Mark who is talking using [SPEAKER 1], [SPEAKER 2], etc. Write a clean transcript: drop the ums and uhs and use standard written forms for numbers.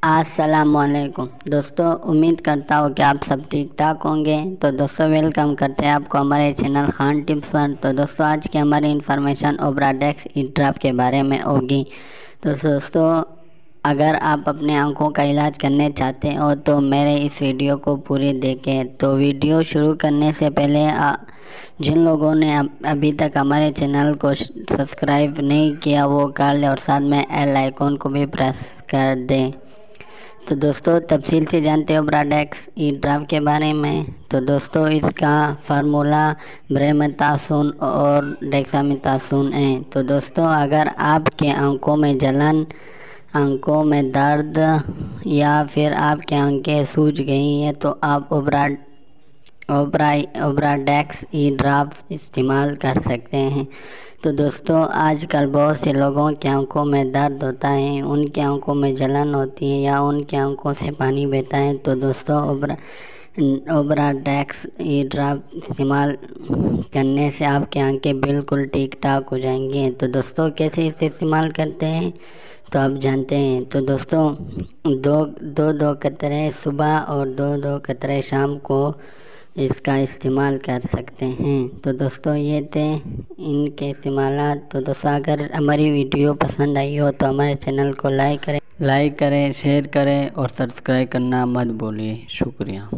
[SPEAKER 1] अस्सलामुअलैकुम दोस्तों, उम्मीद करता हूँ कि आप सब ठीक ठाक होंगे। तो दोस्तों, वेलकम करते हैं आपको हमारे चैनल खान टिप्स पर। तो दोस्तों, आज की हमारी इन्फॉर्मेशन ओबरा डेक्स ई ड्रॉप के बारे में होगी। तो दोस्तों, अगर आप अपने आँखों का इलाज करने चाहते हो तो मेरे इस वीडियो को पूरी देखें। तो वीडियो शुरू करने से पहले जिन लोगों ने अभी तक हमारे चैनल को सब्सक्राइब नहीं किया वो कर ले और साथ में एल आइकॉन को भी प्रेस कर दें। तो दोस्तों, तफसील से जानते हो ओबरा डेक्स ई ड्रॉप के बारे में। तो दोस्तों, इसका फार्मूला ब्रेमेथासोन और डेक्सामेथासोन है। तो दोस्तों, अगर आपके आंखों में जलन, आंखों में दर्द या फिर आपकी आंखें सूज गई हैं तो आप ओबरा डेक्स ई ड्रॉप इस्तेमाल कर सकते हैं। तो दोस्तों, आजकल बहुत से लोगों की आंखों में दर्द होता है, उनकी आंखों में जलन होती है या उनकी आंखों से पानी बहता है। तो दोस्तों, ओबरा डेक्स ई ड्रॉप इस्तेमाल करने से आपकी आंखें बिल्कुल ठीक ठाक हो जाएंगी। तो दोस्तों, कैसे इसे इस्तेमाल करते हैं तो आप जानते हैं। तो दोस्तों, दो कतरे सुबह और दो कतरे शाम को इसका इस्तेमाल कर सकते हैं। तो दोस्तों, ये थे इनके इस्तेमालात। तो दोस्तों, अगर हमारी वीडियो पसंद आई हो तो हमारे चैनल को लाइक करें, शेयर करें और सब्सक्राइब करना मत भूलिए। शुक्रिया।